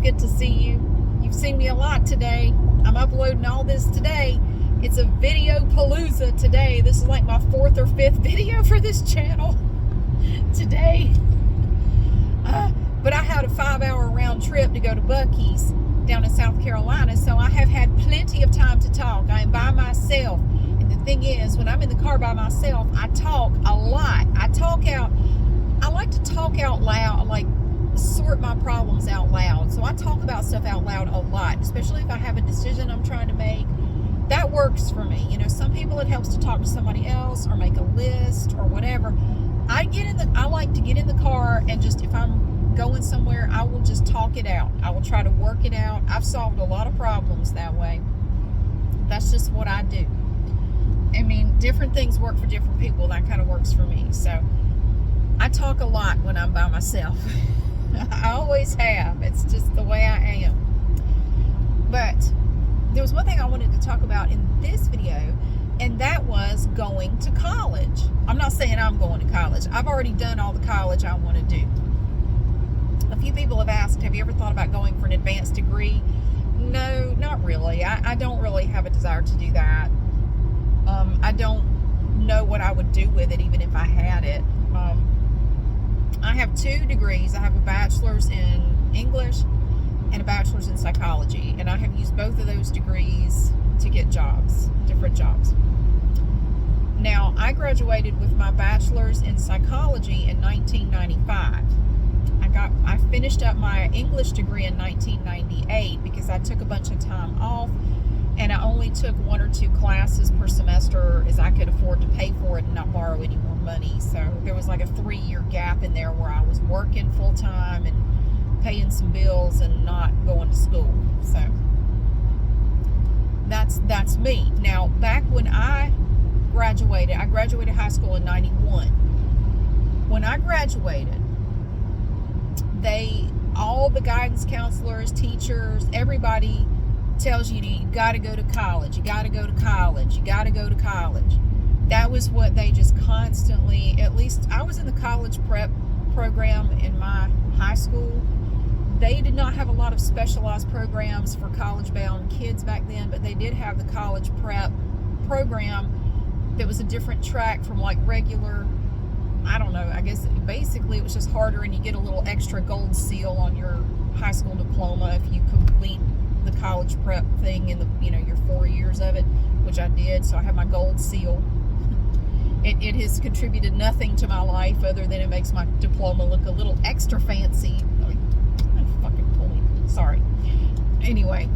good to see you. You've seen me a lot today. I'm uploading all this today. It's a video palooza today. This is like my 4th or 5th video for this channel today. But I had a 5-hour round trip to go to Buc-ee's down in South Carolina, so I have had plenty of time to talk. I am by myself. And the thing is, when I'm in the car by myself, I talk a lot. I like to talk out loud, like sort my problems out loud. So I talk about stuff out loud a lot, especially if I have a decision I'm trying to make. That works for me. You know, some people it helps to talk to somebody else or make a list or whatever. I like to get in the car and just, if I'm going somewhere, I will just talk it out. I will try to work it out. I've solved a lot of problems that way. That's just what I do. I mean, different things work for different people. That kind of works for me. So I talk a lot when I'm by myself. I always have. It's just the way I am. But there was one thing I wanted to talk about in this video, and that was going to college. I'm not saying I'm going to college. I've already done all the college I want to do. A few people have asked, have you ever thought about going for an advanced degree? No, not really. I don't really have a desire to do that. I don't know what I would do with it, even if I had it. I have 2 degrees. I have a bachelor's in English and a bachelor's in psychology, and I have used both of those degrees to get jobs, different jobs. Now, I graduated with my bachelor's in psychology in 1995. I finished up my English degree in 1998 because I took a bunch of time off, and I only took 1 or 2 classes per semester as I could afford to pay for it and not borrow any more money. So there was like a 3-year gap in there where I was working full time and paying some bills and not going to school. So that's me. Now, back when I graduated high school in 91. When I graduated, all the guidance counselors, teachers, everybody tells you got to go to college, you got to go to college, you got to go to college. That was what they just constantly, at least I was in the college prep program in my high school. They did not have a lot of specialized programs for college-bound kids back then, but they did have the college prep program that was a different track from like regular, I don't know, I guess basically it was just harder, and you get a little extra gold seal on your high school diploma if you complete the college prep thing in your 4 years of it, which I did. So I have my gold seal. It has contributed nothing to my life other than it makes my diploma look a little extra fancy. I'm fucking pulling. Sorry. Anyway,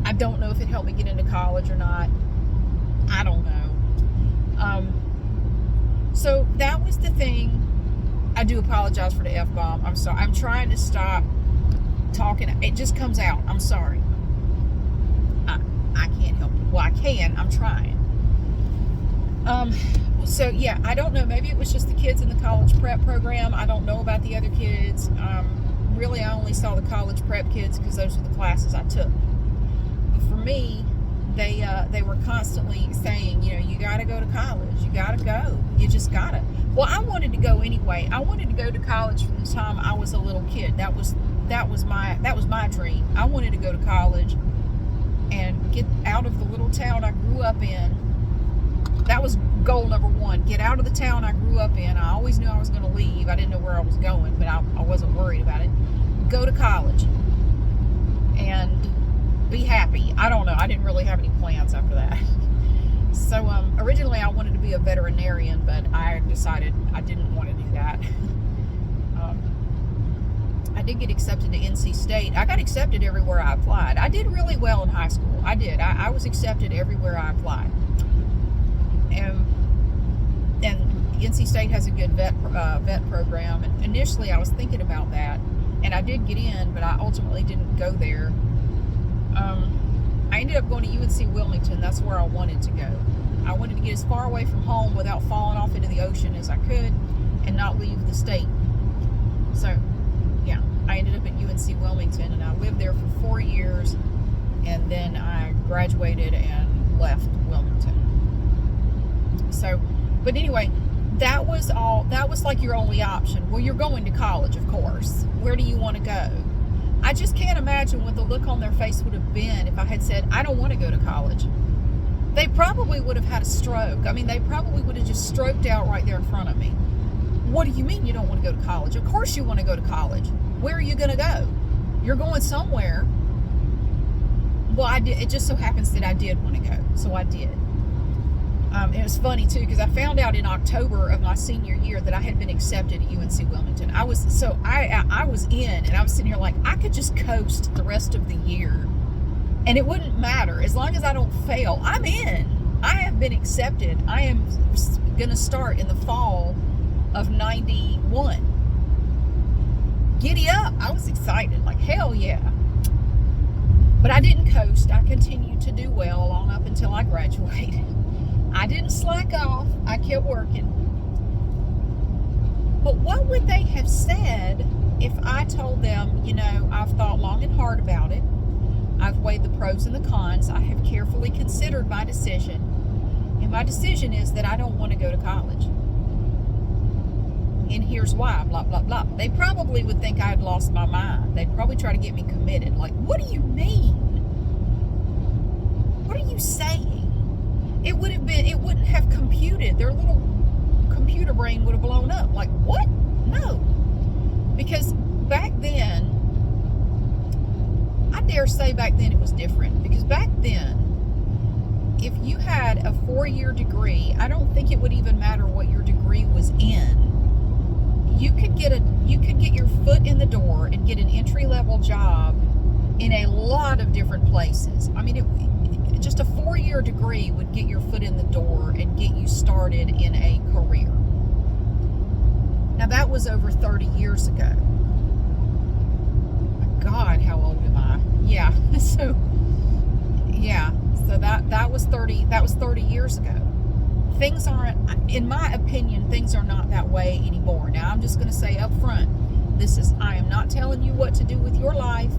I don't know if it helped me get into college or not. I don't know. So that was the thing. I do apologize for the F-bomb. I'm sorry. I'm trying to stop talking. It just comes out. I'm sorry. I can't help it. Well, I can. I'm trying. So yeah, I don't know. Maybe it was just the kids in the college prep program. I don't know about the other kids. Really, I only saw the college prep kids because those were the classes I took. But for me, they were constantly saying, you got to go to college. You got to go. You just got to. Well, I wanted to go anyway. I wanted to go to college from the time I was a little kid. That was my dream. I wanted to go to college and get out of the little town I grew up in. That was goal number 1. Get out of the town I grew up in. I always knew I was going to leave. I didn't know where I was going, but I wasn't worried about it. Go to college and be happy. I don't know. I didn't really have any plans after that. So originally I wanted to be a veterinarian, but I decided I didn't want to do that. I did get accepted to NC State. I got accepted everywhere I applied. I did really well in high school. I did. I was accepted everywhere I applied. And NC State has a good vet program. And initially I was thinking about that, and I did get in, but I ultimately didn't go there. I ended up going to UNC Wilmington. That's where I wanted to go. I wanted to get as far away from home without falling off into the ocean as I could and not leave the state. So yeah, I ended up at UNC Wilmington, and I lived there for 4 years, and then I graduated and left Wilmington. So, but anyway, that was like your only option. Well, you're going to college, of course. Where do you want to go? I just can't imagine what the look on their face would have been if I had said, I don't want to go to college. They probably would have had a stroke. I mean, they probably would have just stroked out right there in front of me. What do you mean you don't want to go to college? Of course you want to go to college. Where are you going to go? You're going somewhere. Well, I did. It just so happens that I did want to go, so I did. It was funny too, because I found out in October of my senior year that I had been accepted at UNC Wilmington. I was in, and I was sitting here like, I could just coast the rest of the year, and it wouldn't matter as long as I don't fail. I'm in. I have been accepted. I am going to start in the fall of 91. Giddy up! I was excited, like hell yeah. But I didn't coast. I continued to do well on up until I graduated. I didn't slack off. I kept working. But what would they have said if I told them, you know, I've thought long and hard about it. I've weighed the pros and the cons. I have carefully considered my decision. And my decision is that I don't want to go to college. And here's why, blah, blah, blah. They probably would think I had lost my mind. They'd probably try to get me committed. Like, what do you mean? What are you saying? It wouldn't have computed. Their little computer brain would have blown up. Like, what? No. Because back then, I dare say back then it was different. Because back then, if you had a 4-year degree, I don't think it would even matter what your degree was in. You could get your foot in the door and get an entry-level job in a lot of different places. I mean, just a 4-year degree would get your foot in the door and get you started in a career. Now that was over 30 years ago. My God, how old am I? Yeah. So that was 30 years ago. Things aren't, in my opinion, things are not that way anymore. Now I'm just going to say up front, I am not telling you what to do with your life.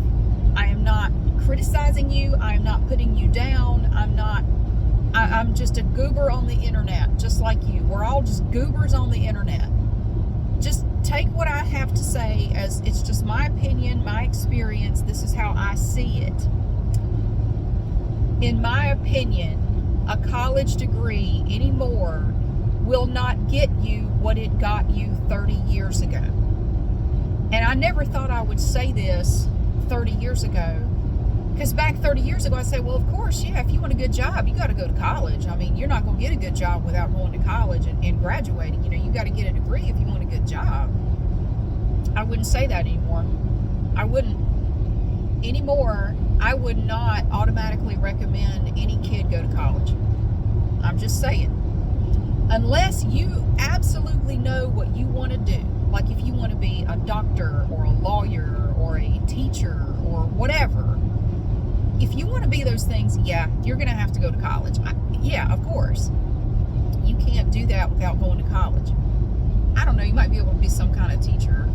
I am not criticizing you. I am not putting you down. I'm just a goober on the internet, just like you. We're all just goobers on the internet. Just take what I have to say as it's just my opinion, my experience. This is how I see it. In my opinion, a college degree anymore will not get you what it got you 30 years ago. And I never thought I would say this 30 years ago. Because back 30 years ago, I said, well, of course, yeah, if you want a good job, you got to go to college. I mean, you're not going to get a good job without going to college and graduating. You know, you got to get a degree if you want a good job. I wouldn't say that anymore. I wouldn't. Anymore, I would not automatically recommend any kid go to college. I'm just saying. Unless you absolutely know what you want to do. Like if you want to be a doctor or a lawyer or a teacher or whatever. If you want to be those things, yeah, you're going to have to go to college. Yeah, of course. You can't do that without going to college. I don't know. You might be able to be some kind of teacher.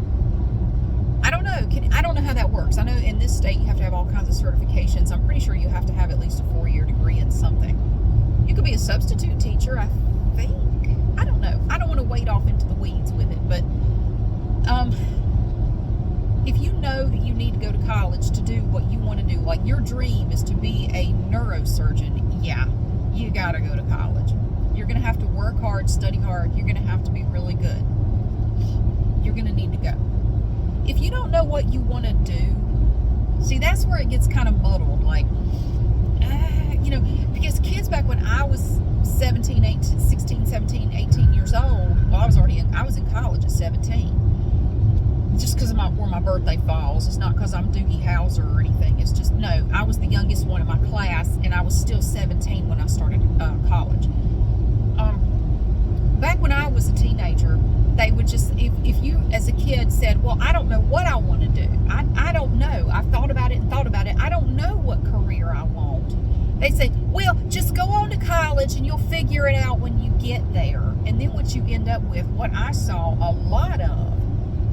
I don't know. I don't know how that works. I know in this state you have to have all kinds of certifications. I'm pretty sure you have to have at least a 4-year degree in something. You could be a substitute teacher, I think. I don't know. I don't want to wade off into the weeds with it, but if you know that you need to go to college to do what you want to do, like your dream is to be a neurosurgeon, yeah, you got to go to college. You're going to have to work hard, study hard. You're going to have to be really good. You're going to need to go. If you don't know what you want to do, see, that's where it gets kind of muddled. Like, you know, because kids back when I was 16, 17, 18 years old, well, I was in college at 17. Just because of where my birthday falls. It's not because I'm Doogie Howser or anything. It's just, no, I was the youngest one in my class, and I was still 17 when I started college. Back when I was a teenager, they would just, if you as a kid said, well, I don't know what I want to do. I don't know. I've thought about it. I don't know what career I want. They say, well, just go on to college and you'll figure it out when you get there. And then what you end up with, what I saw a lot of,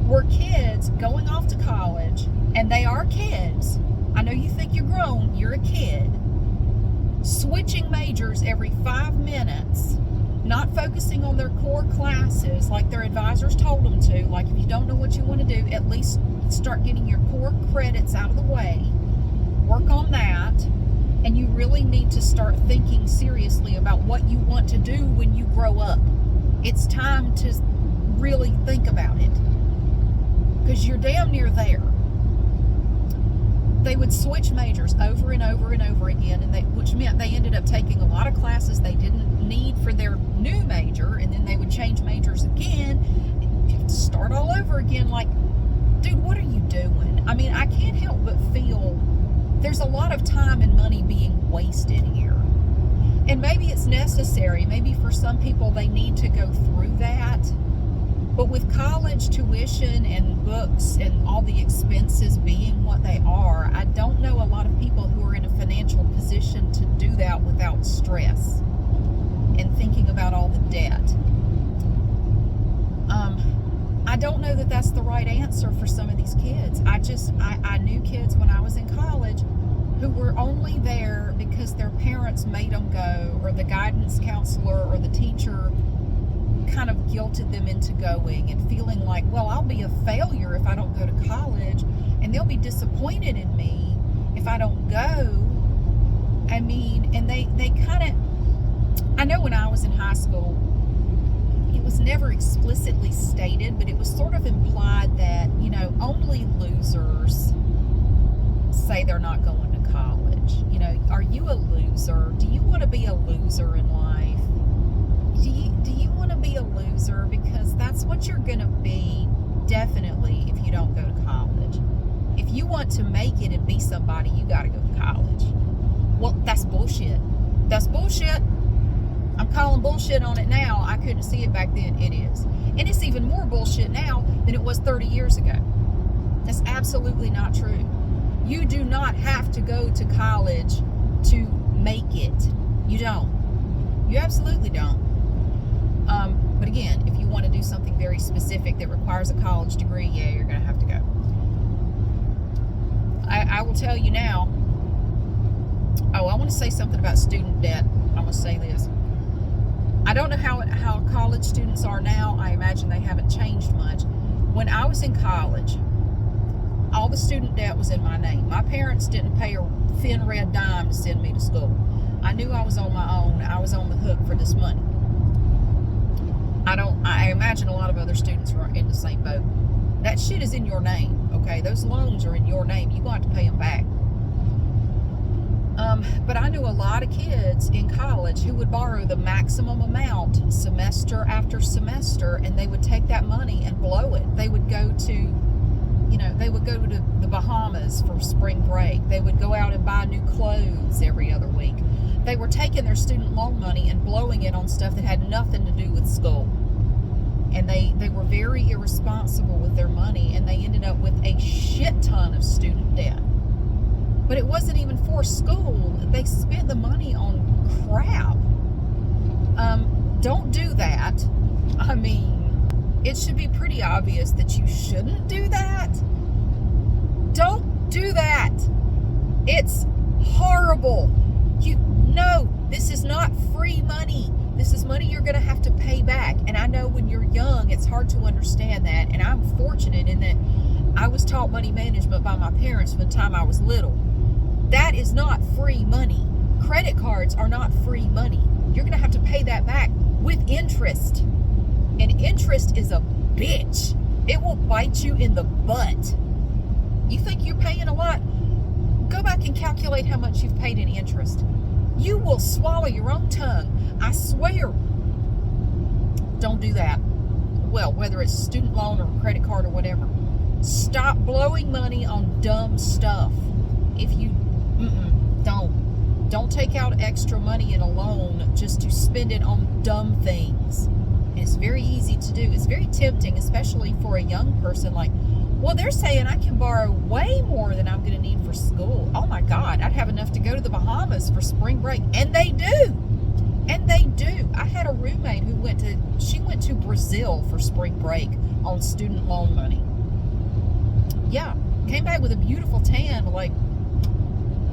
were kids going off to college, and they are kids. I know you think you're grown, you're a kid. Switching majors every 5 minutes not focusing on their core classes like their advisors told them to. Like, if you don't know what you want to do, at least start getting your core credits out of the way. Work on that. And you really need to start thinking seriously about what you want to do when you grow up. It's time to really think about it, because you're damn near there. They would switch majors over and over and over again, and which meant they ended up taking a lot of classes they didn't need for their new major, and then they would change majors again. You have to start all over again. Like, dude, what are you doing? I mean, I can't help but feel there's a lot of time and money being wasted here. And maybe it's necessary. Maybe for some people they need to go through that. But with college tuition and books and all the expenses being what they are, I don't know a lot of people who are in a financial position to do that without stress and thinking about all the debt. I don't know that that's the right answer for some of these kids. I knew kids when I was in college who were only there because their parents made them go, or the guidance counselor or the teacher kind of guilted them into going, and feeling like, well, I'll be a failure if I don't go to college, and they'll be disappointed in me if I don't go. I mean, and they kind of, I know when I was in high school, it was never explicitly stated, but it was sort of implied that, you know, only losers say they're not going to college. You know, are you a loser? Do you want to be a loser in life? Do you want to be a loser? Because that's what you're going to be, definitely, if you don't go to college. If you want to make it and be somebody, you got to go to college. Well, that's bullshit. That's bullshit. I'm calling bullshit on it now. I couldn't see it back then. It is. And it's even more bullshit now than it was 30 years ago. That's absolutely not true. You do not have to go to college to make it. You don't. You absolutely don't. But again, if you want to do something very specific that requires a college degree, yeah, you're going to have to go. I will tell you now. Oh, I want to say something about student debt. I'm going to say this. I don't know how college students are now. I imagine they haven't changed much. When I was in college, all the student debt was in my name. My parents didn't pay a thin red dime to send me to school. I knew I was on my own. I was on the hook for this money. I imagine a lot of other students are in the same boat. That shit is in your name, okay? Those loans are in your name. You're going to have to pay them back. But I knew a lot of kids in college who would borrow the maximum amount semester after semester, and they would take that money and blow it. They would go to the Bahamas for spring break. They would go out and buy new clothes every other week. They were taking their student loan money and blowing it on stuff that had nothing to do with school. And they were very irresponsible with their money, and they ended up with a shit ton of student debt. But it wasn't even for school. They spent the money on crap. Don't do that. I mean, it should be pretty obvious that you shouldn't do that. Don't do that. It's horrible. No, this is not free money. This is money you're going to have to pay back. And I know when you're young, it's hard to understand that. And I'm fortunate in that I was taught money management by my parents from the time I was little. That is not free money. Credit cards are not free money. You're going to have to pay that back with interest. And interest is a bitch. It will bite you in the butt. You think you're paying a lot? Go back and calculate how much you've paid in interest. You will swallow your own tongue. I swear. Don't do that. Well, whether it's student loan or credit card or whatever. Stop blowing money on dumb stuff. If you don't take out extra money in a loan just to spend it on dumb things. And it's very easy to do. It's very tempting, especially for a young person. Like, well, they're saying I can borrow way more than I'm going to need for school. Oh my God, I'd have enough to go to the Bahamas for spring break. And they do. And they do. I had a roommate who went to Brazil for spring break on student loan money. Yeah, came back with a beautiful tan. Like,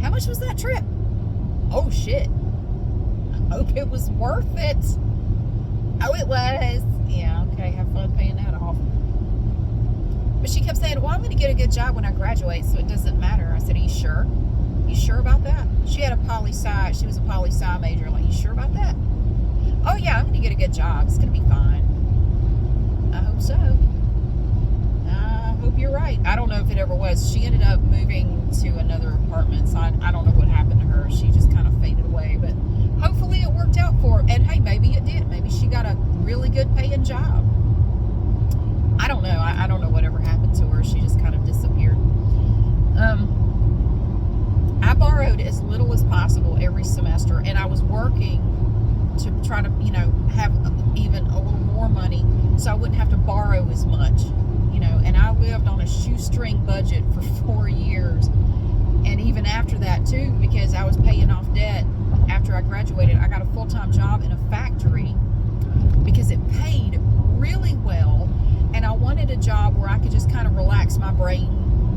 how much was that trip? Oh shit. I hope it was worth it. Oh, it was. Yeah, okay. Have fun paying that off. But she kept saying, well, I'm going to get a good job when I graduate, so it doesn't matter. I said, are you sure? You sure about that? She had a poli-sci. She was a poli-sci major. I'm like, you sure about that? Oh, yeah, I'm going to get a good job. It's going to be fine. I hope so. I hope you're right. I don't know if it ever was. She ended up moving to another apartment, so I don't know what happened to her. She just kind of faded away, but hopefully it worked out for her. And hey, maybe it did. Maybe she got a really good paying job. I don't know. I don't know whatever happened to her. She just kind of disappeared. I borrowed as little as possible every semester, and I was working to try to, have even a little more money so I wouldn't have to borrow as much, and I lived on a shoestring budget for 4 years. And even after that too, because I was paying off debt after I graduated, I got a full-time job in a factory because it paid really well. And I wanted a job where I could just kind of relax my brain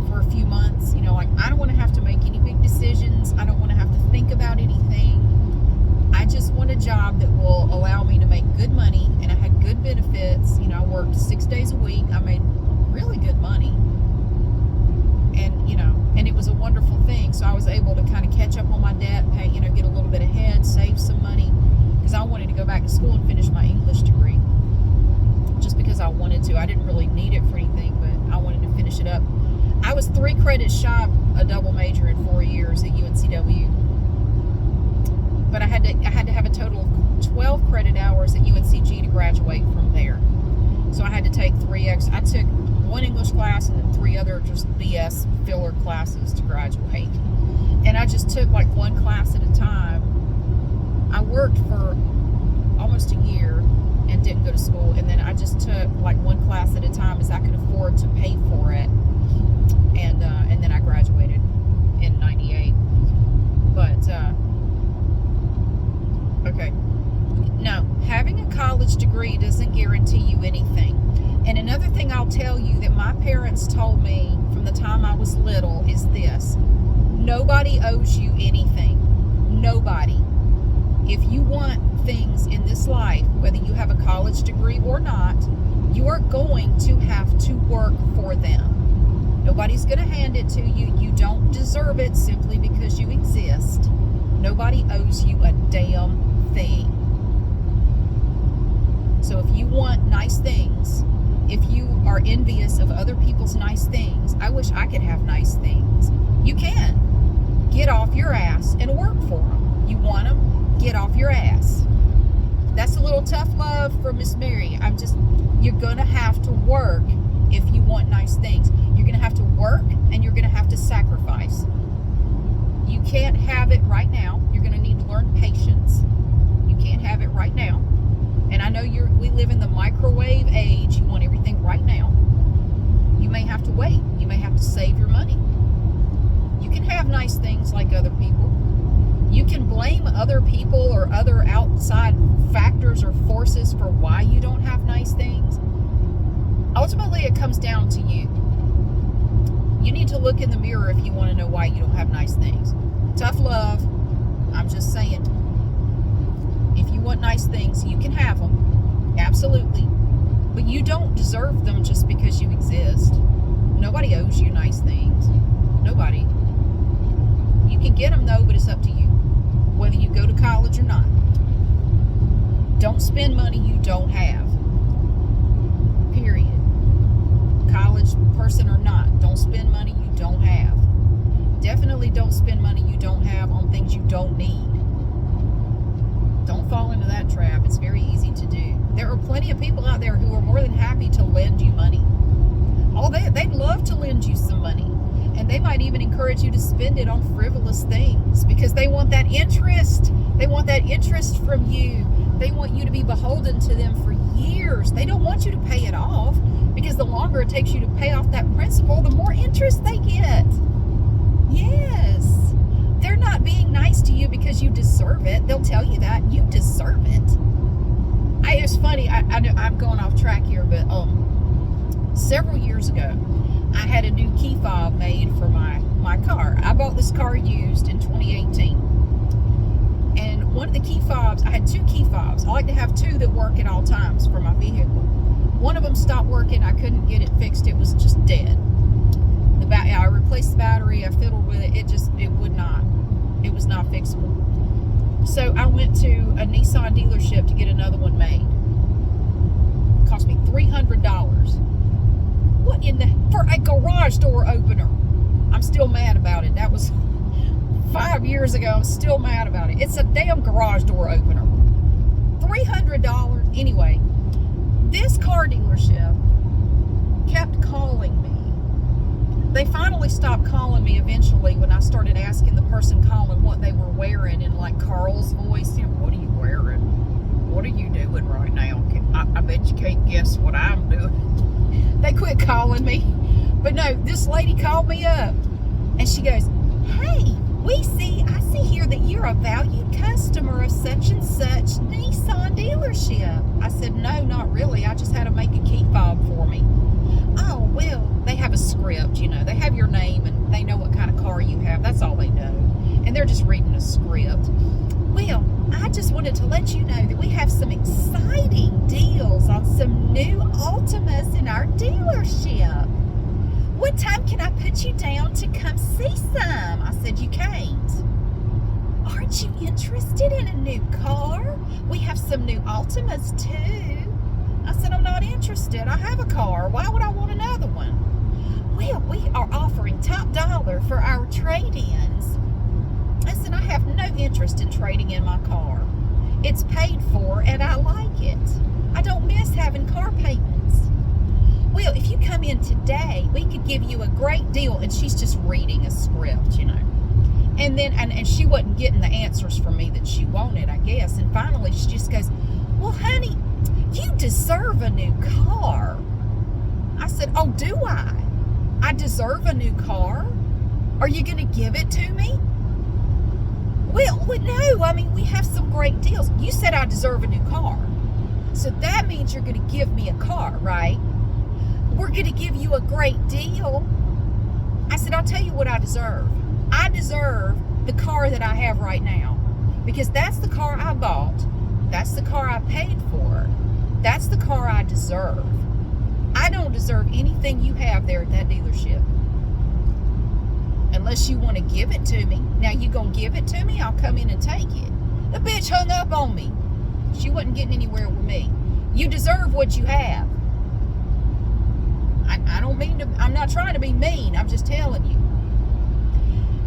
for a few months. I don't want to have to make any big decisions. I don't want to have to think about anything. I just want a job that will allow me to make good money, and I had good benefits. I worked 6 days a week. I made really good money. And it was a wonderful thing. So I was able to kind of catch up on my debt, pay, get a little bit ahead, save some money, because I wanted to go back to school and finish my English degree. Just because I wanted to. I didn't really need it for anything, but I wanted to finish it up. I was 3 credits shy of a double major in 4 years at UNCW. But I had to have a total of 12 credit hours at UNCG to graduate from there. So I had to take 3 extra. I took 1 English class and then 3 other just BS filler classes to graduate. And I just took like 1 class at a time. I worked for almost a year and didn't go to school, and then I just took like 1 class at a time as I could afford to pay for it, and then I graduated in 98. But okay, no, having a college degree doesn't guarantee you anything. And another thing I'll tell you that my parents told me from the time I was little is this: nobody owes you anything. Nobody. If you want things in this life, whether you have a college degree or not, you are going to have to work for them. Nobody's going to hand it to you. You don't deserve it simply because you exist. Nobody owes you a damn thing. So if you want nice things, if you are envious of other people's nice things, I wish I could have nice things. You can. Get off your ass and work for them. You want them? Get off your ass. That's a little tough love from Miss Mary. You're going to have to work if you want nice things. You're going to have to work, and you're going to have to sacrifice. You can't have it right now. You're going to need to learn patience. You can't have it right now. And I know we live in the microwave age. You want everything right now. You may have to wait. You may have to save your money. You can have nice things like other people. You can blame other people or other outside factors or forces for why you don't have nice things. Ultimately, it comes down to you. You need to look in the mirror if you want to know why you don't have nice things. Tough love. I'm just saying. If you want nice things, you can have them. Absolutely. But you don't deserve them just because you exist. Nobody owes you nice things. Nobody. You can get them though, but it's up to you. Whether you go to college or not. Don't spend money you don't have. Period. College person or not, don't spend money you don't have. Definitely don't spend money you don't have on things you don't need. Don't fall into that trap. It's very easy to do. There are plenty of people out there who are more than happy to lend you money. They'd love to lend you some money. And they might even encourage you to spend it on frivolous things because they want that interest. They want that interest from you. They want you to be beholden to them for years. They don't want you to pay it off because the longer it takes you to pay off that principal, the more interest they get. Yes. They're not being nice to you because you deserve it. They'll tell you that. You deserve it. It's funny. I'm going off track here, but several years ago, I had a new key fob made for my car. I bought this car used in 2018. And one of the key fobs, I had 2 key fobs. I like to have 2 that work at all times for my vehicle. One of them stopped working. I couldn't get it fixed. It was just dead. I replaced the battery. I fiddled with it. It was not fixable. So I went to a Nissan dealership to get another one made. It cost me $300. What in the, for a garage door opener? I'm still mad about it. That was 5 years ago. I'm still mad about it. It's a damn garage door opener. $300. Anyway, this car dealership kept calling me. They finally stopped calling me eventually when I started asking the person calling what they were wearing in like Carl's voice. You know, what are you wearing? What are you doing right now? I bet you can't guess what I'm doing. They quit calling me. But no, this lady called me up and she goes, hey, I see here that you're a valued customer of such and such Nissan dealership. I said, no, not really. I just had to make a key fob for me. Oh, well, they have a script, you know. They have your name and they know what kind of car you have. That's all they know. And they're just reading a script. Well, I just wanted to let you know that we have some exciting deals on some new Altimas in our dealership. What time can I put you down to come see some? I said, you can't. Aren't you interested in a new car? We have some new Altimas too. I said, I'm not interested. I have a car. Why would I want another one? Well, we are offering top dollar for our trade-ins. I said, I have no interest in trading in my car. It's paid for and I like it. I don't miss having car payments. Well, if you come in today, we could give you a great deal. And she's just reading a script, you know. And then, and she wasn't getting the answers from me that she wanted, I guess. And finally, she just goes, well, honey, you deserve a new car. I said, oh, do I? I deserve a new car? Are you going to give it to me? Well, no, I mean, we have some great deals. You said I deserve a new car. So that means you're going to give me a car, right? We're going to give you a great deal. I said, I'll tell you what I deserve. I deserve the car that I have right now because that's the car I bought. That's the car I paid for. That's the car I deserve. I don't deserve anything you have there at that dealership. Unless you want to give it to me. Now, you gonna give it to me? I'll come in and take it. The bitch hung up on me. She wasn't getting anywhere with me. You deserve what you have. I don't mean to, I'm not trying to be mean. I'm just telling you.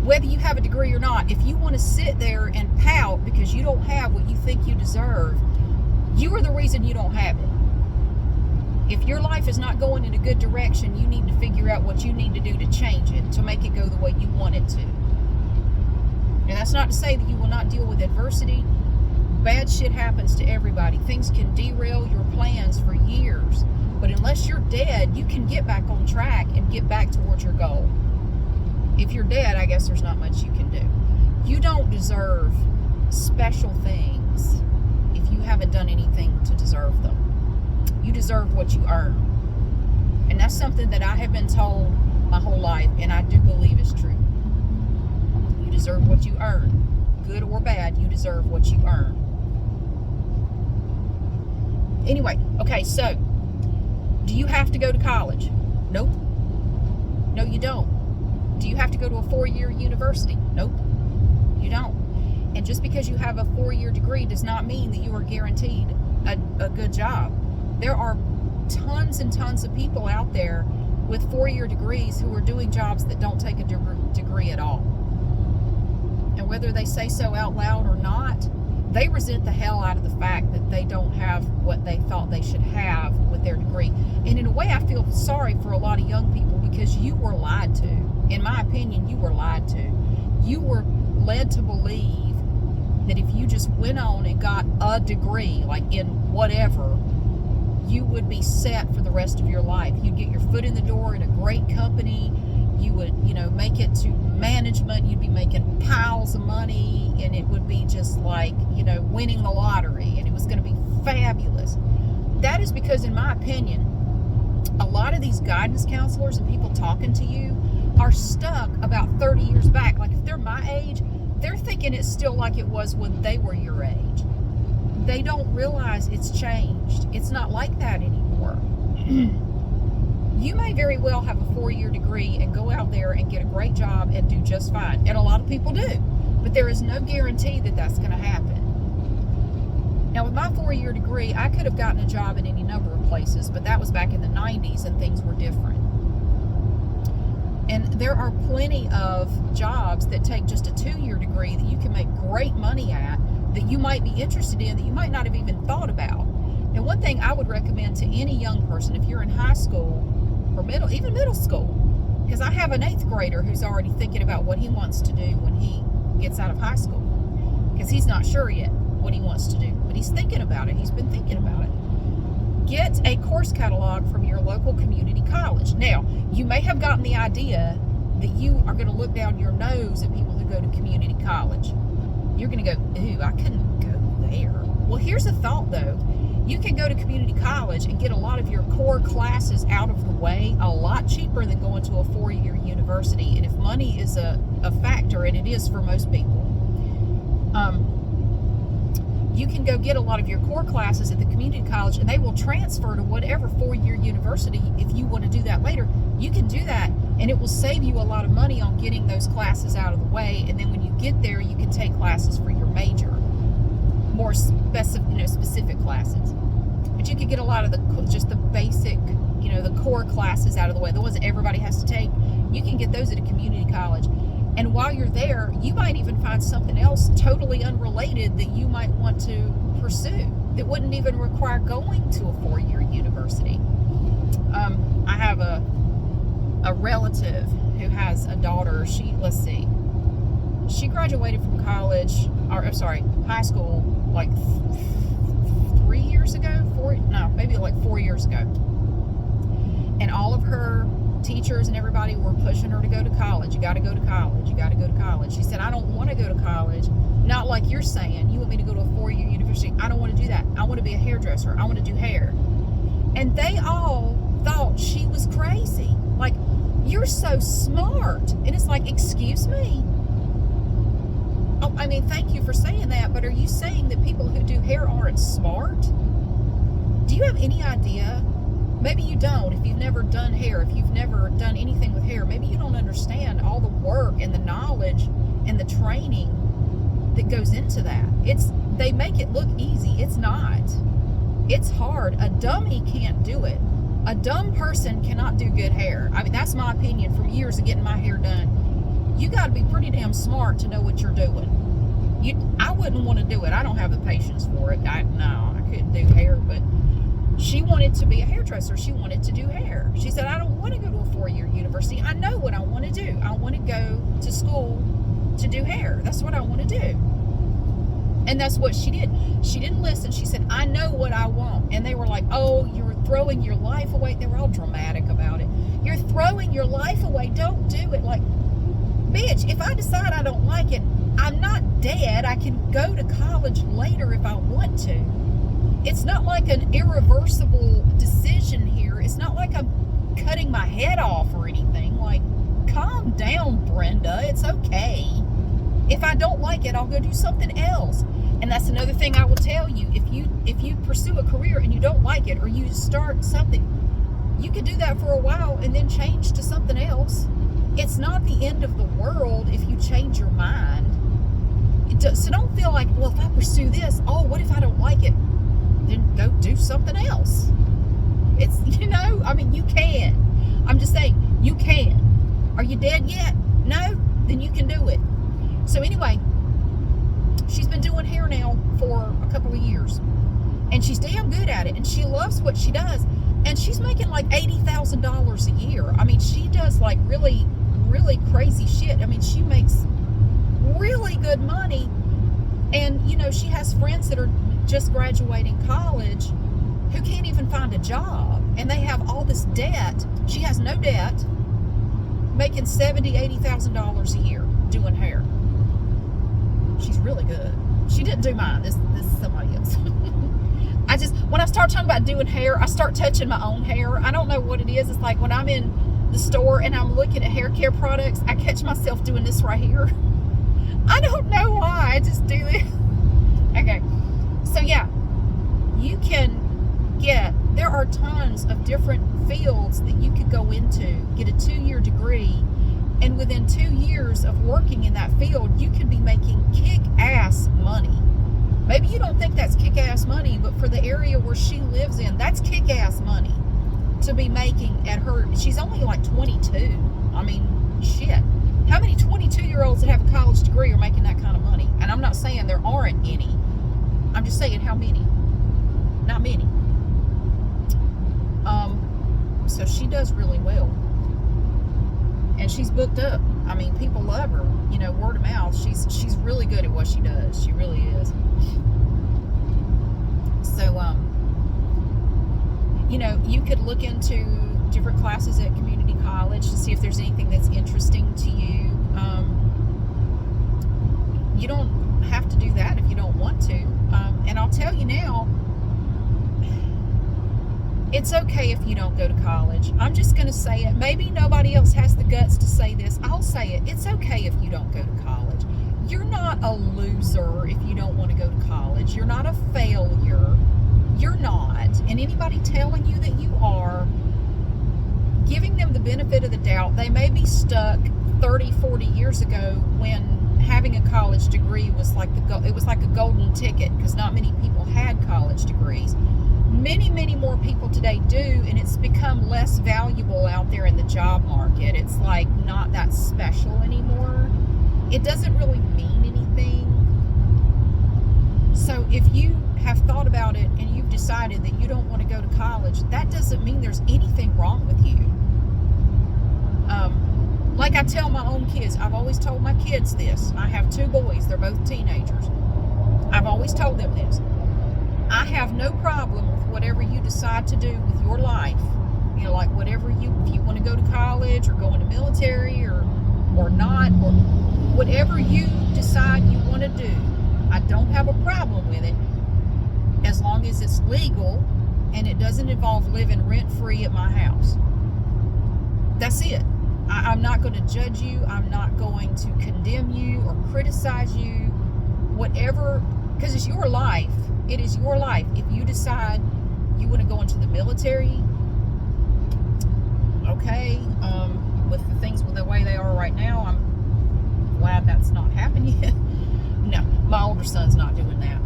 Whether you have a degree or not, if you want to sit there and pout because you don't have what you think you deserve, you are the reason you don't have it. If your life is not going in a good direction, you need to figure out what you need to do to change it, to make it go the way you want it to. And that's not to say that you will not deal with adversity. Bad shit happens to everybody. Things can derail your plans for years. But unless you're dead, you can get back on track and get back towards your goal. If you're dead, I guess there's not much you can do. You don't deserve special things if you haven't done anything to deserve them. You deserve what you earn. And that's something that I have been told my whole life, and I do believe is true. You deserve what you earn. Good or bad, you deserve what you earn. Anyway, okay, so do you have to go to college? Nope. No, you don't. Do you have to go to a 4-year university? Nope. You don't. And just because you have a 4-year degree does not mean that you are guaranteed a good job. There are tons and tons of people out there with 4-year degrees who are doing jobs that don't take a degree at all. And whether they say so out loud or not, they resent the hell out of the fact that they don't have what they thought they should have with their degree. And in a way, I feel sorry for a lot of young people because you were lied to. In my opinion, you were lied to. You were led to believe that if you just went on and got a degree, like in whatever, you would be set for the rest of your life. You'd get your foot in the door in a great company. You would, make it to management. You'd be making piles of money, and it would be just like, winning the lottery, and it was going to be fabulous. That is because, in my opinion, a lot of these guidance counselors and people talking to you are are stuck about 30 years back. Like if they're my age, they're thinking it's still like it was when they were your age. They don't realize it's changed. It's not like that anymore. You may very well have a 4-year degree and go out there and get a great job and do just fine. And a lot of people do. But there is no guarantee that that's going to happen. Now, with my 4-year degree, I could have gotten a job in any number of places, but that was back in the 90s and things were different. And there are plenty of jobs that take just a 2-year degree that you can make great money at, that you might be interested in, that you might not have even thought about. And one thing I would recommend to any young person, if you're in high school or even middle school, because I have an 8th grader who's already thinking about what he wants to do when he gets out of high school, because he's not sure yet what he wants to do, but he's thinking about it. He's been thinking about it. Get a course catalog from your local community college. Now, you may have gotten the idea that you are going to look down your nose at people who go to community college. You're going to go, ooh, I couldn't go there. Well, here's a thought, though. You can go to community college and get a lot of your core classes out of the way a lot cheaper than going to a 4-year university. And if money is a factor, and it is for most people, you can go get a lot of your core classes at the community college, and they will transfer to whatever 4-year university. If you want to do that later, you can do that, and it will save you a lot of money on getting those classes out of the way. And then when you get there, you can take classes for your major, more specific classes. But you could get a lot of the basic, the core classes out of the way, the ones that everybody has to take. You can get those at a community college. And while you're there, you might even find something else totally unrelated that you might want to pursue that wouldn't even require going to a 4-year university. I have a relative who has a daughter. She graduated from high school like 3 years ago, maybe like 4 years ago. And all of her teachers and everybody were pushing her to go to college. You got to go to college. You got to go to college. She said, I don't want to go to college. Not like you're saying. You want me to go to a 4-year university. I don't want to do that. I want to be a hairdresser. I want to do hair. And they all thought she was crazy. Like, you're so smart. And it's like, excuse me? Oh, I mean, thank you for saying that, but are you saying that people who do hair aren't smart? Do you have any idea? Maybe you don't. If you've never done hair, if you've never done anything with hair, maybe you don't understand all the work and the knowledge and the training that goes into that. They make it look easy. It's not. It's hard. A dummy can't do it. A dumb person cannot do good hair. I mean, that's my opinion from years of getting my hair done. You got to be pretty damn smart to know what you're doing. I wouldn't want to do it. I don't have the patience for it. I couldn't do hair, but she wanted to be a hairdresser. She wanted to do hair. She said, I don't want to go to a 4-year university. I know what I want to do. I want to go to school to do hair. That's what I want to do. And that's what she did. She didn't listen. She said, I know what I want. And they were like, oh, you're throwing your life away. They were all dramatic about it. You're throwing your life away. Don't do it. Like, bitch, if I decide I don't like it, I'm not dead. I can go to college later if I want to. It's not like an irreversible decision here. It's not like I'm cutting my head off or anything. Like, calm down, Brenda. It's okay. If I don't like it, I'll go do something else. And that's another thing I will tell you. If you pursue a career and you don't like it, or you start something, you can do that for a while and then change to something else. It's not the end of the world if you change your mind. So don't feel like, well, if I pursue this, oh, what if I don't like it? Then go do something else. It's, I mean, you can. I'm just saying, you can. Are you dead yet? No? Then you can do it. So anyway, she's been doing hair now for a couple of years. And she's damn good at it. And she loves what she does. And she's making like $80,000 a year. I mean, she does like really, really crazy shit. I mean, she makes really good money. And, she has friends that are just graduating college who can't even find a job. And they have all this debt. She has no debt, making $70,000, $80,000 a year doing hair. She's really good. She didn't do mine. This is somebody else. when I start talking about doing hair, I start touching my own hair. I don't know what it is. It's like when I'm in the store and I'm looking at hair care products, I catch myself doing this right here. I don't know why, I just do it. Okay, so yeah, you can there are tons of different fields that you could go into, get a 2-year degree, and within 2 years of working in that field, you can be making kick-ass money. Maybe you don't think that's kick-ass money, but for the area where she lives in, that's kick-ass money to be making at her. She's only like 22. I mean, shit. How many 22-year-olds that have a college degree are making that kind of money? And I'm not saying there aren't any. I'm just saying how many. Not many. So she does really well. And she's booked up. I mean, people love her. You know, word of mouth. She's really good at what she does. She really is. So, you know, you could look into different classes at community college to see if there's anything that's interesting to you. You don't have to do that if you don't want to. And I'll tell you now, it's okay if you don't go to college. I'm just going to say it. Maybe nobody else has the guts to say this. I'll say it. It's okay if you don't go to college. You're not a loser if you don't want to go to college. You're not a failure. You're not. And anybody telling you that you are, giving them the benefit of the doubt. They may be stuck 30, 40 years ago when having a college degree was like it was like a golden ticket, because not many people had college degrees. Many, many more people today do, and it's become less valuable out there in the job market. It's like not that special anymore. It doesn't really mean anything. So if you have thought about it and you've decided that you don't want to go to college, that doesn't mean there's anything wrong with you. Like I tell my own kids, I've always told my kids this. I have 2 boys, they're both teenagers. I've always told them this. I have no problem with whatever you decide to do with your life. You know, like whatever if you want to go to college or go in the military or not, or whatever you decide you want to do, I don't have a problem with it as long as it's legal and it doesn't involve living rent-free at my house. That's it. I'm not going to judge you. I'm not going to condemn you or criticize you. Whatever, because it's your life. It is your life. If you decide you want to go into the military, okay, with the things the way they are right now, I'm glad that's not happening yet. No, my older son's not doing that.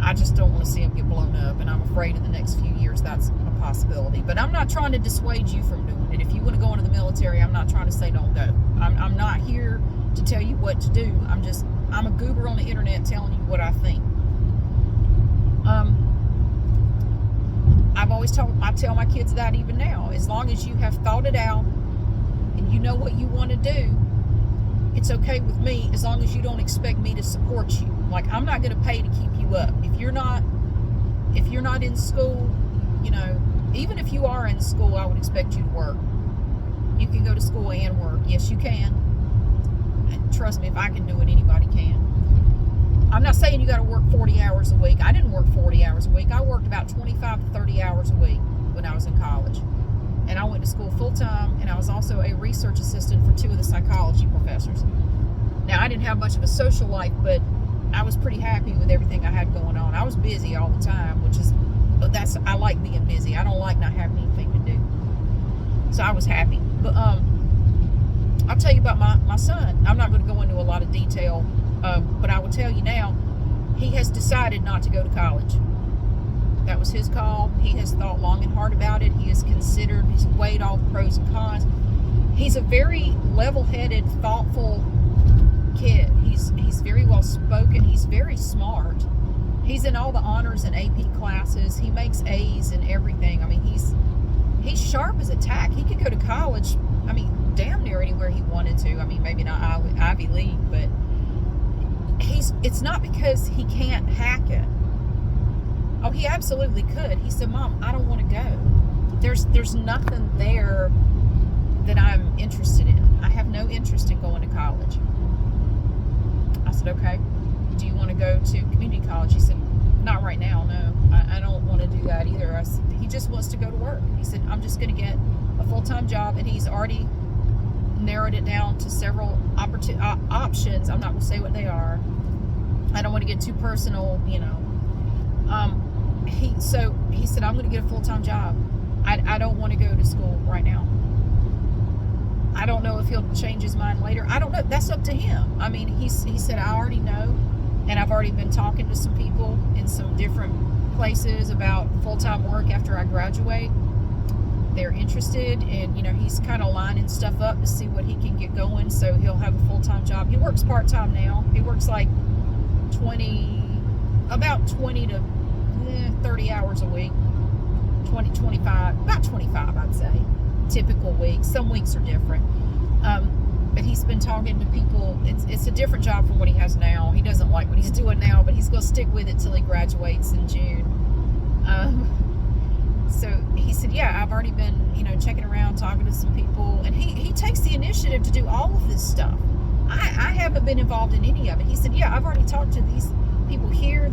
I just don't want to see him get blown up, and I'm afraid in the next few years that's a possibility. But I'm not trying to dissuade you from doing it. If you want to go into the military, I'm not trying to say don't go. I'm not here to tell you what to do. I'm a goober on the internet telling you what I think. I tell my kids that even now. As long as you have thought it out and you know what you want to do, it's okay with me, as long as you don't expect me to support you. Like, I'm not going to pay to keep you up. If you're not in school, you know, even if you are in school, I would expect you to work. You can go to school and work. Yes, you can. And trust me, if I can do it, anybody can. I'm not saying you got to work 40 hours a week. I didn't work 40 hours a week. I worked about 25 to 30 hours a week when I was in college. And I went to school full-time, and I was also a research assistant for 2 of the psychology professors. Now, I didn't have much of a social life, but I was pretty happy with everything I had going on. I was busy all the time, I like being busy. I don't like not having anything to do. So I was happy. But I'll tell you about my son. I'm not going to go into a lot of detail, but I will tell you now, he has decided not to go to college. That was his call. He has thought long and hard about it. He has considered, he's weighed all the pros and cons. He's a very level-headed, thoughtful kid. He's very well spoken. He's very smart. He's in all the honors and AP classes. He makes A's in everything. I mean, he's sharp as a tack. He could go to college, I mean, damn near anywhere he wanted to. I mean, maybe not Ivy League, but it's not because he can't hack it. Oh, he absolutely could. He said, Mom, I don't want to go. There's nothing there that I'm interested in. I have no interest in going to college. I said, okay. Do you want to go to community college? He said, not right now, no. I don't want to do that either. I said, he just wants to go to work. He said, I'm just going to get a full-time job, and he's already narrowed it down to several options. I'm not going to say what they are. I don't want to get too personal, you know. He said, I'm going to get a full-time job. I don't want to go to school right now. I don't know if he'll change his mind later. I don't know. That's up to him. I mean, he said, I already know, and I've already been talking to some people in some different places about full-time work after I graduate. They're interested, and, you know, he's kind of lining stuff up to see what he can get going, so he'll have a full-time job. He works part-time now. He works like about 20 to 30 hours a week. 20, 25, about 25, I'd say. Typical weeks. Some weeks are different. But he's been talking to people. It's a different job from what he has now. He doesn't like what he's doing now, but he's going to stick with it till he graduates in June. So he said, yeah, I've already been, you know, checking around, talking to some people, and he takes the initiative to do all of this stuff. I haven't been involved in any of it. He said, yeah, I've already talked to these people here,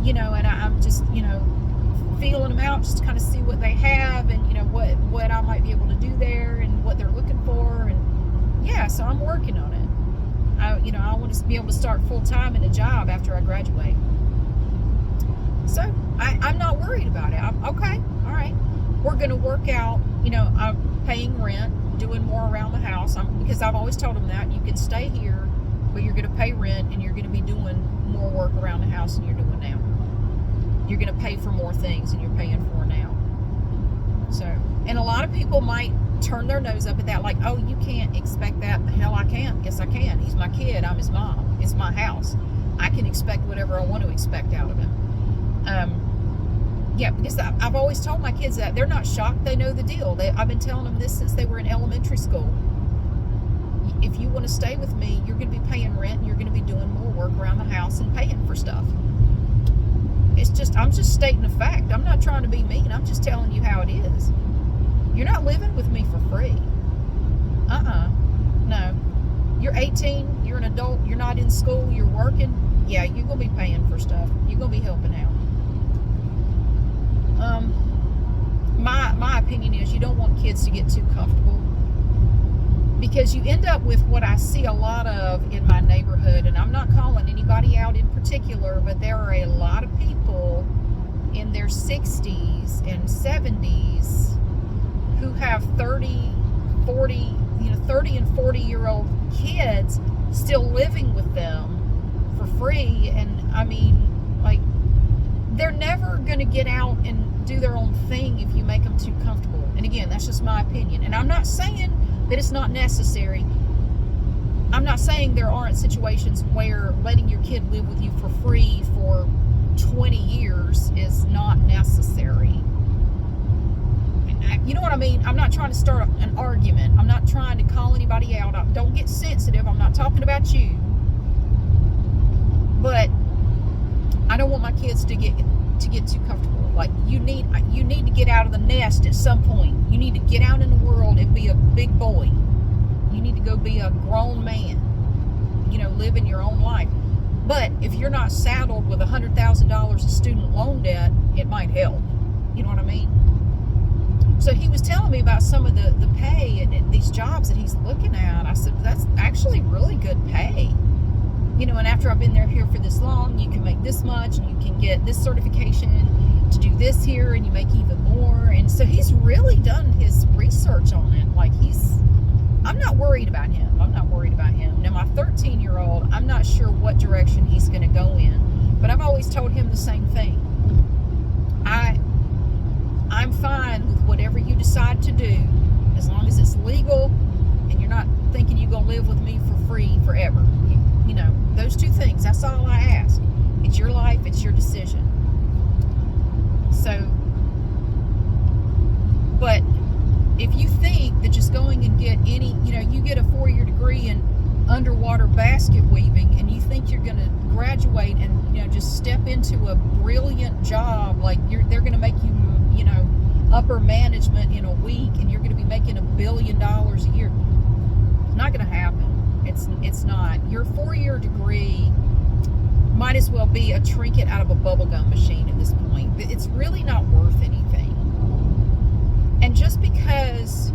you know, and I'm just, you know, feeling them out just to kind of see what they have, and, you know, what I might be able to do there, and what they're looking for, and yeah, so I'm working on it. I want to be able to start full-time in a job after I graduate. So I'm not worried about it. Okay, all right. We're going to work out, you know, I'm paying rent, doing more around the house, because I've always told him that you can stay here, but you're going to pay rent, and you're going to be doing more work around the house than you're doing now. You're going to pay for more things than you're paying for now. So, and a lot of people might turn their nose up at that, like, oh, you can't expect that. Hell, I can. Yes, I can. He's my kid. I'm his mom. It's my house. I can expect whatever I want to expect out of him. Yeah, because I've always told my kids that. They're not shocked. They know the deal. I've been telling them this since they were in elementary school. If you want to stay with me, you're going to be paying rent, and you're going to be doing more work around the house and paying for stuff. I'm just stating a fact. I'm not trying to be mean. I'm just telling you how it is. You're not living with me for free. No. You're 18. You're an adult. You're not in school. You're working. Yeah, you're going to be paying for stuff. You're going to be helping out. My opinion is you don't want kids to get too comfortable, because you end up with what I see a lot of in my neighborhood, and I'm not calling anybody out in particular, but there are a lot of people in their 60s and 70s who have 30 and 40-year-old kids still living with them for free. And I mean, like, they're never going to get out and do their own thing if you make them too comfortable. And again, that's just my opinion. And I'm not saying that it's not necessary. I'm not saying there aren't situations where letting your kid live with you for free for 20 years is not necessary. You know what I mean? I'm not trying to start an argument. I'm not trying to call anybody out. Don't get sensitive. I'm not talking about you. But I don't want my kids to get too comfortable. Like, you need to get out of the nest at some point. You need to get out in the world and be a big boy. You need to go be a grown man. You know, living your own life. But if you're not saddled with $100,000 of student loan debt, it might help. You know what I mean? So he was telling me about some of the pay and these jobs that he's looking at. I said, that's actually really good pay. You know, and after I've been here for this long, you can make this much, and you can get this certification to do this here, and you make even more. And so he's really done his research on it. Like, I'm not worried about him. Now, my 13-year-old, I'm not sure what direction he's going to go in, but I've always told him the same thing. I'm fine with whatever you decide to do, as long as it's legal and you're not thinking you're going to live with me for free forever. You know, those two things, that's all I ask. It's your life, it's your decision. So, but if you think that just going and get you get a 4-year degree in underwater basket weaving, and you think you're going to graduate and, just step into a brilliant job, like they're going to make you, upper management in a week, and you're going to be making $1 billion a year. Not going to happen. It's not. Your 4-year degree might as well be a trinket out of a bubblegum machine at this point. It's really not worth anything. And just because,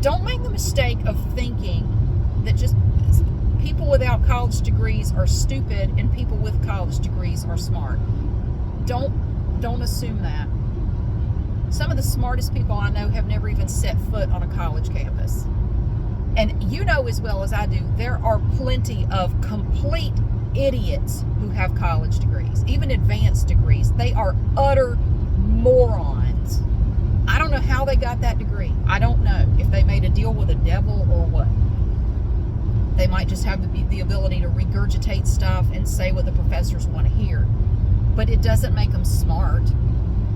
don't make the mistake of thinking that just people without college degrees are stupid and people with college degrees are smart. Don't assume that. Some of the smartest people I know have never even set foot on a college campus. And you know as well as I do, there are plenty of complete idiots who have college degrees, even advanced degrees. They are utter morons. I don't know how they got that degree. I don't know if they made a deal with the devil or what. They might just have the ability to regurgitate stuff and say what the professors want to hear. But it doesn't make them smart.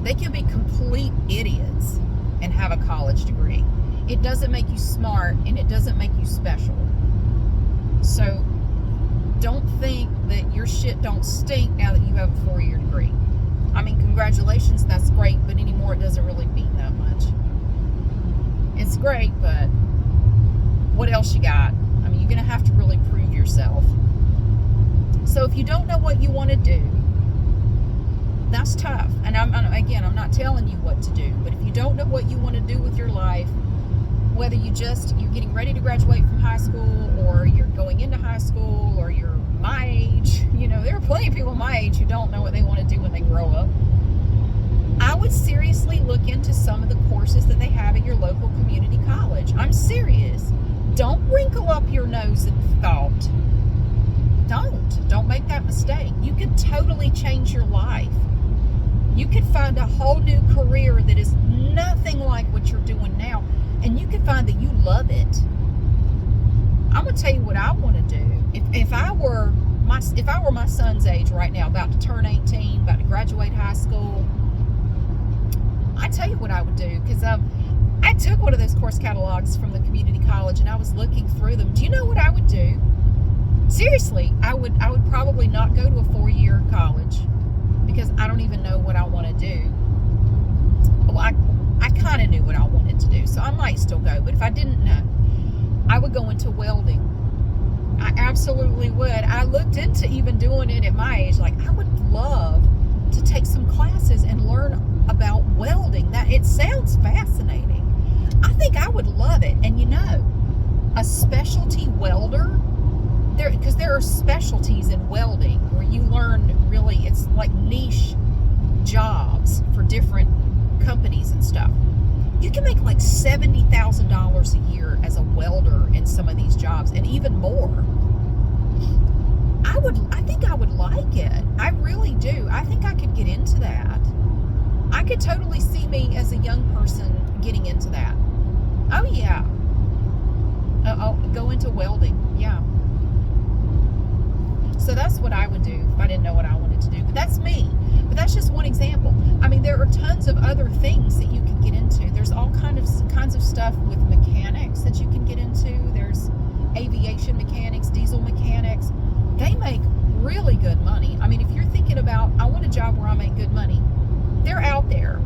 They can be complete idiots and have a college degree. It doesn't make you smart, and it doesn't make you special. So don't think that your shit don't stink now that you have a 4-year degree. I mean, congratulations, that's great, but anymore it doesn't really mean that much. It's great, but what else you got? I mean, you're going to have to really prove yourself. So if you don't know what you want to do, that's tough. And I'm not telling you what to do, but if you don't know what you want to do with your life, whether you're getting ready to graduate from high school, or you're going into high school, or you're my age, there are plenty of people my age who don't know what they want to do when they grow up. I would seriously look into some of the courses that they have at your local community college. I'm serious. Don't wrinkle up your nose at the thought. Don't make that mistake. You could totally change your life. You could find a whole new career that is nothing like what you're doing now, and you could find that you love it. I'm gonna tell you what I want to do. If I were my son's age right now, about to turn 18, about to graduate high school, I tell you what I would do, because I took one of those course catalogs from the community college and I was looking through them. Do you know what I would do? Seriously, I would probably not go to a 4-year college, because I don't even know what I want to do. Well, I kind of knew what I wanted to do, so I might still go. But if I didn't know, I would go into welding. I absolutely would. I looked into even doing it at my age. Like, I would love to take some classes and learn about welding. That it sounds fascinating. I think I would love it. And a specialty welder, because there are specialties in welding where you learn really, it's like niche jobs for different companies and stuff. You can make like $70,000 a year as a welder in some of these jobs, and even more. I think I would like it. I really do. I think I could get into that. I could totally see me as a young person getting into that. Oh yeah. I'll go into welding. Yeah. So that's what I would do if I didn't know what I wanted to do. But that's me. But that's just one example. I mean, there are tons of other things that you can get into. There's all kinds of stuff with mechanics that you can get into. There's aviation mechanics, diesel mechanics. They make really good money. I mean, if you're thinking about, I want a job where I make good money, they're out there.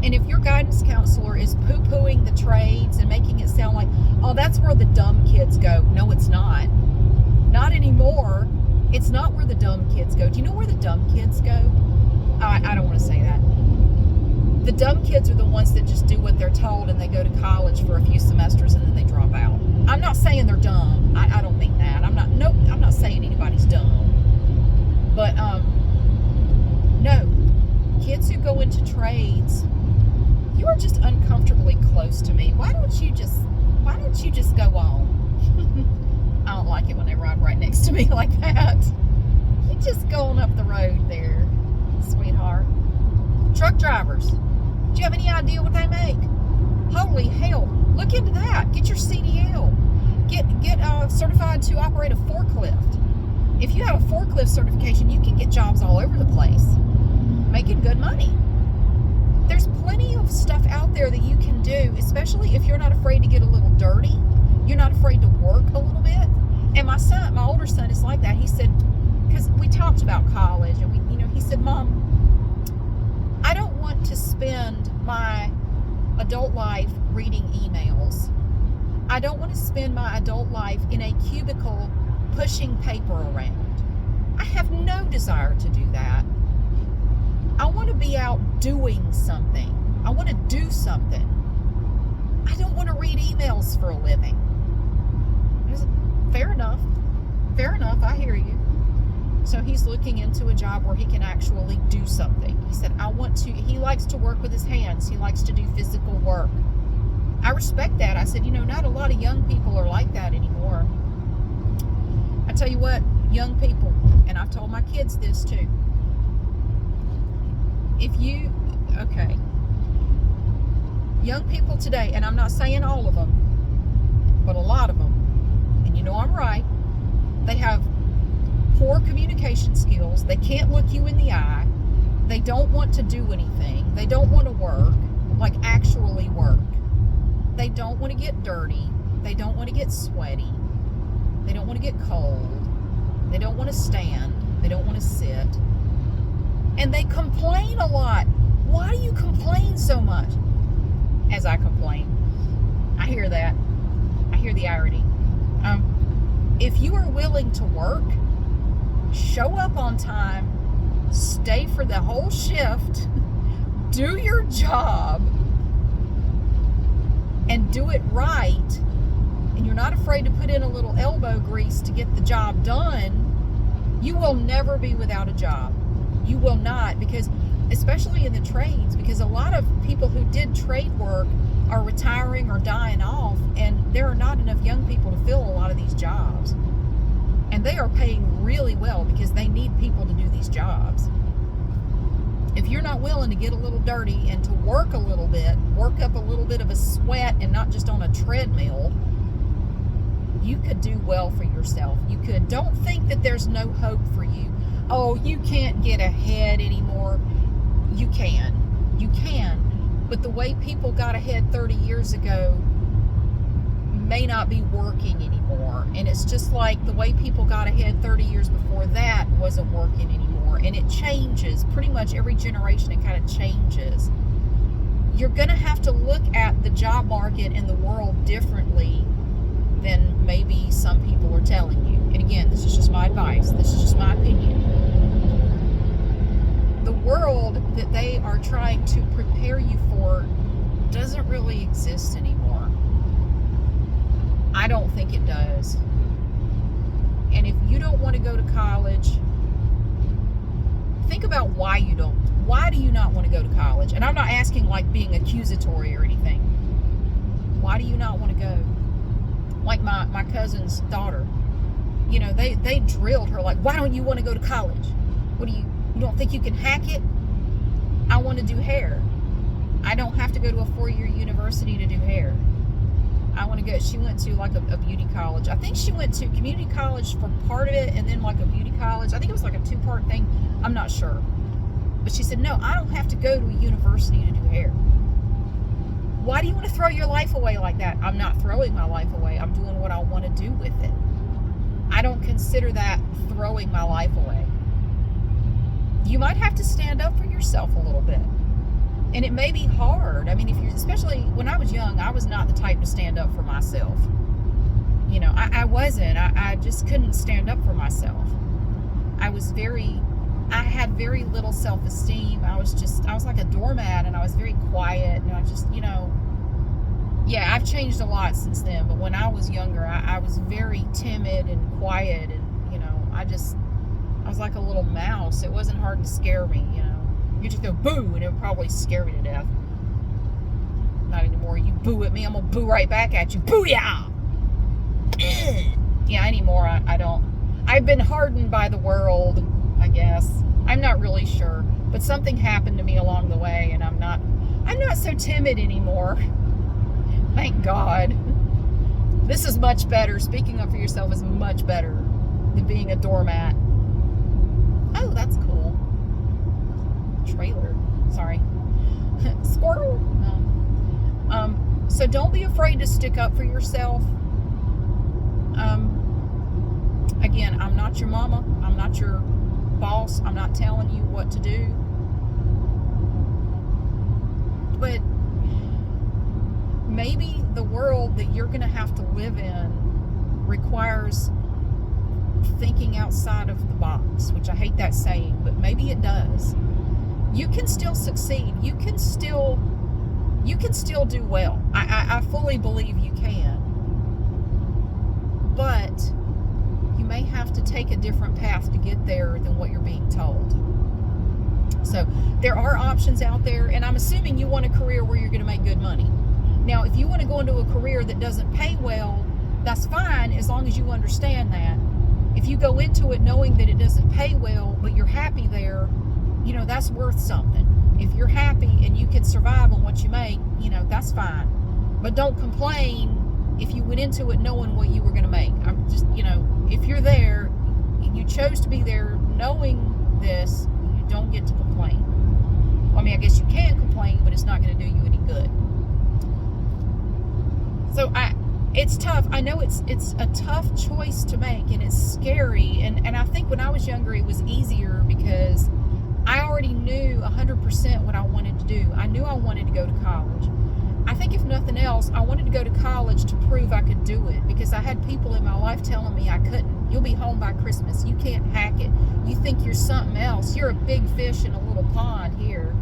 And if your guidance counselor is poo-pooing the trades and making it sound like, oh, that's where the dumb kids go. No, it's not. Not anymore. It's not where the dumb kids go. Do you know where the dumb kids go? I don't want to say that. The dumb kids are the ones that just do what they're told, and they go to college for a few semesters and then they drop out. I'm not saying they're dumb. I don't mean that. I'm not saying anybody's dumb. But no. Kids who go into trades, you are just uncomfortably close to me. Why don't you just go on? I don't like it when they ride right next to me like that. You just going up the road there, sweetheart. Truck drivers. Do you have any idea what they make? Holy hell. Look into that. Get your CDL. Get certified to operate a forklift. If you have a forklift certification, you can get jobs all over the place, making good money. There's plenty of stuff out there that you can do, especially if you're not afraid to get a little dirty. You're not afraid to work a little bit. And my older son is like that. He said, because we talked about college, and he said, Mom, I don't want to spend my adult life reading emails. I don't want to spend my adult life in a cubicle pushing paper around. I have no desire to do that. I want to be out doing something. I want to do something. I don't want to read emails for a living. Fair enough. Fair enough. I hear you. So he's looking into a job where he can actually do something. He said, he likes to work with his hands. He likes to do physical work. I respect that. I said, not a lot of young people are like that anymore. I tell you what, young people, and I've told my kids this too. Young people today, and I'm not saying all of them, but a lot of them, and I'm right, they have poor communication skills. They can't look you in the eye. They don't want to do anything. They don't want to work, like actually work. They don't want to get dirty. They don't want to get sweaty. They don't want to get cold. They don't want to stand. They don't want to sit. And they complain a lot. Why do you complain so much? As I complain. I hear that. I hear the irony. If you are willing to work, show up on time, stay for the whole shift, do your job, and do it right, and you're not afraid to put in a little elbow grease to get the job done, you will never be without a job. You will not, because especially in the trades, because a lot of people who did trade work are retiring or dying off, and there are not enough young people to fill a lot of these jobs. And they are paying really well because they need people to do these jobs. If you're not willing to get a little dirty and to work a little bit, work up a little bit of a sweat and not just on a treadmill, you could do well for yourself. You could. Don't think that there's no hope for you. Oh, you can't get ahead anymore. You can. You can. But the way people got ahead 30 years ago may not be working anymore. And it's just like the way people got ahead 30 years before that wasn't working anymore. And it changes. Pretty much every generation it kind of changes. You're going to have to look at the job market and the world differently than maybe some people are telling you. And again, this is just my advice. This is just my opinion. The world that they are trying to prepare you for doesn't really exist anymore. I don't think it does. And if you don't want to go to college, think about why you don't. Why do you not want to go to college? And I'm not asking like being accusatory or anything. Why do you not want to go? Like my cousin's daughter, they drilled her like, why don't you want to go to college? You don't think you can hack it? I want to do hair. I don't have to go to a 4-year university to do hair. I want to go. She went to like a beauty college. I think she went to community college for part of it and then like a beauty college. I think it was like a 2-part thing. I'm not sure. But she said, no, I don't have to go to a university to do hair. Why do you want to throw your life away like that? I'm not throwing my life away. I'm doing what I want to do with it. I don't consider that throwing my life away. You might have to stand up for yourself a little bit. And it may be hard. I mean, especially when I was young, I was not the type to stand up for myself. I wasn't. I just couldn't stand up for myself. I had very little self-esteem. I was like a doormat, and I was very quiet, and I just, yeah, I've changed a lot since then, but when I was younger, I was very timid and quiet, and, I was like a little mouse. It wasn't hard to scare me, You just go boo, and it would probably scare me to death. Not anymore. You boo at me, I'm gonna boo right back at you. Booyah! Yeah, anymore, I don't. I've been hardened by the world, I guess. I'm not really sure, but something happened to me along the way, and I'm not so timid anymore. Thank God. This is much better. Speaking up for yourself is much better than being a doormat. Oh, that's cool. Trailer. Sorry. Squirrel. No. So don't be afraid to stick up for yourself. Again, I'm not your mama. I'm not your boss. I'm not telling you what to do. But maybe the world that you're going to have to live in requires thinking outside of the box, which I hate that saying, but maybe it does. You can still succeed. You can still you can still do well. I fully believe you can. But you may have to take a different path to get there than what you're being told. So there are options out there, and I'm assuming you want a career where you're going to make good money. Now, if you want to go into a career that doesn't pay well, that's fine, as long as you understand that. If you go into it knowing that it doesn't pay well, but you're happy there, you know, that's worth something. If you're happy and you can survive on what you make, you know, that's fine. But don't complain if you went into it knowing what you were going to make. I'm just, you know, if you're there, you chose to be there knowing this, you don't get to complain. Well, I mean, I guess you can complain, but it's not going to do you any good. So it's tough. I know it's a tough choice to make, and it's scary. And I think when I was younger, it was easier because I already knew 100% what I wanted to do. I knew I wanted to go to college. I think if nothing else, I wanted to go to college to prove I could do it, because I had people in my life telling me I couldn't. You'll be home by Christmas. You can't hack it. You think you're something else. You're a big fish in a little pond here.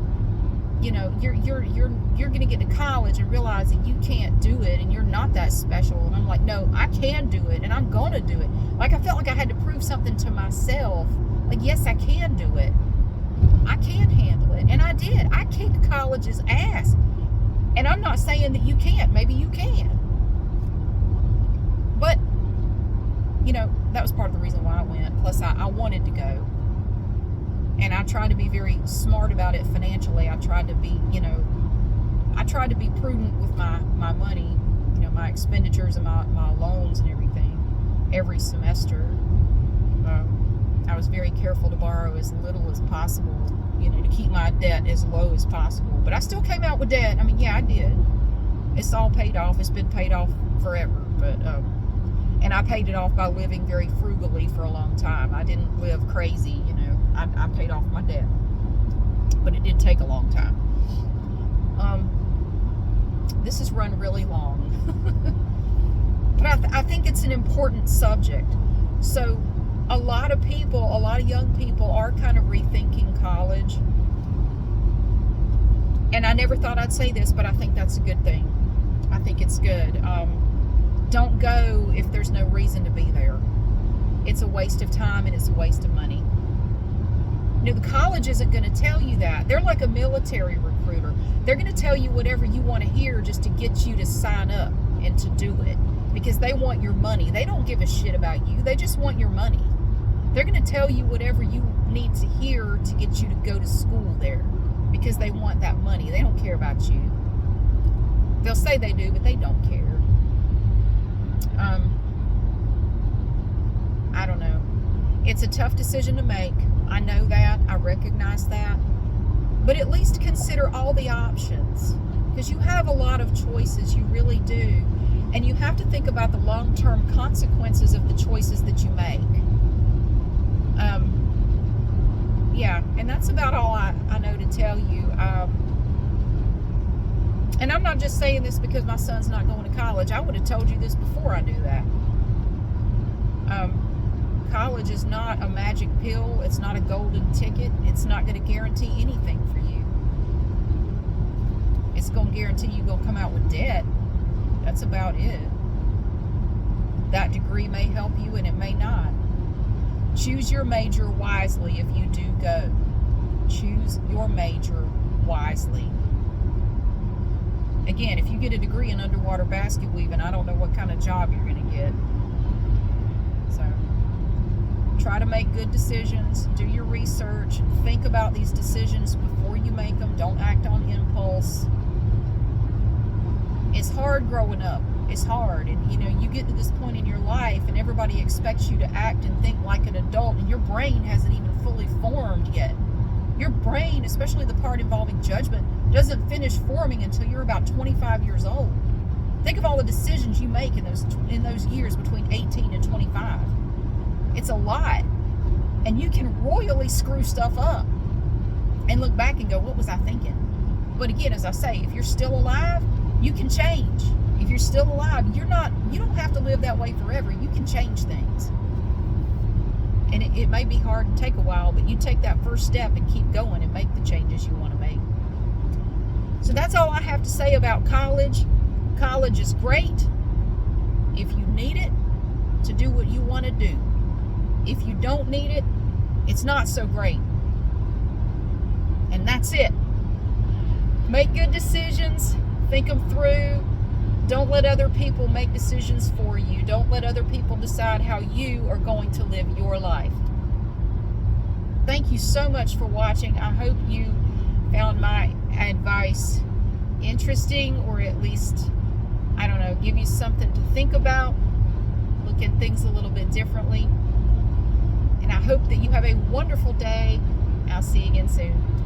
You know, you're going to get to college and realize that you can't do it and you're not that special. And I'm like, no, I can do it, and I'm going to do it. Like, I felt like I had to prove something to myself. Like, yes, I can do it. I can handle it. And I did. I kicked college's ass. And I'm not saying that you can't. Maybe you can. But, you know, that was part of the reason why I went. Plus, I wanted to go. And I tried to be very smart about it financially. I tried to be, you know, I tried to be prudent with my money, you know, my expenditures and my loans and everything every semester. I was very careful to borrow as little as possible, you know, to keep my debt as low as possible. But I still came out with debt. I mean, yeah, I did. It's all paid off. It's been paid off forever. But, and I paid it off by living very frugally for a long time. I didn't live crazy, you know. I paid off my debt. But it did take a long time. This has run really long. But I think it's an important subject. So a lot of young people are kind of rethinking college. And I never thought I'd say this, but I think that's a good thing. I think it's good. Don't go if there's no reason to be there. It's a waste of time and it's a waste of money. You know, the college isn't going to tell you that. They're like a military recruiter. They're going to tell you whatever you want to hear just to get you to sign up and to do it, because they want your money. They don't give a shit about you. They just want your money. They're going to tell you whatever you need to hear to get you to go to school there, because they want that money. They don't care about you. They'll say they do, but they don't care. I don't know. It's a tough decision to make. I know that. I recognize that. But at least consider all the options, because you have a lot of choices. You really do. And you have to think about the long-term consequences of the choices that you make. Yeah, and that's about all I know to tell you. And I'm not just saying this because my son's not going to college. I would have told you this before I knew that. College is not a magic pill. It's not a golden ticket. It's not going to guarantee anything for you. It's going to guarantee you're going to come out with debt. That's about it. That degree may help you and it may not. Choose your major wisely if you do go. Choose your major wisely. Again, if you get a degree in underwater basket weaving, I don't know what kind of job you're going to get. So, try to make good decisions. Do your research. Think about these decisions before you make them. Don't act on impulse. It's hard growing up. It's hard. And, you know, you get to this point in your life and everybody expects you to act and think like an adult, and your brain hasn't even fully formed yet. Your brain, especially the part involving judgment, doesn't finish forming until you're about 25 years old. Think of all the decisions you make in those years between 18 and 25. It's a lot. And you can royally screw stuff up and look back and go, what was I thinking? But again, as I say, if you're still alive, you can change. If you're still alive, you don't have to live that way forever. You can change things. And it may be hard and take a while, but you take that first step and keep going and make the changes you want to make. So that's all I have to say about college. College is great if you need it to do what you want to do. If you don't need it, it's not so great. And that's it. Make good decisions. Think them through. Don't let other people make decisions for you. Don't let other people decide how you are going to live your life. Thank you so much for watching. I hope you found my advice interesting, or at least, I don't know, give you something to think about. Look at things a little bit differently. And I hope that you have a wonderful day. I'll see you again soon.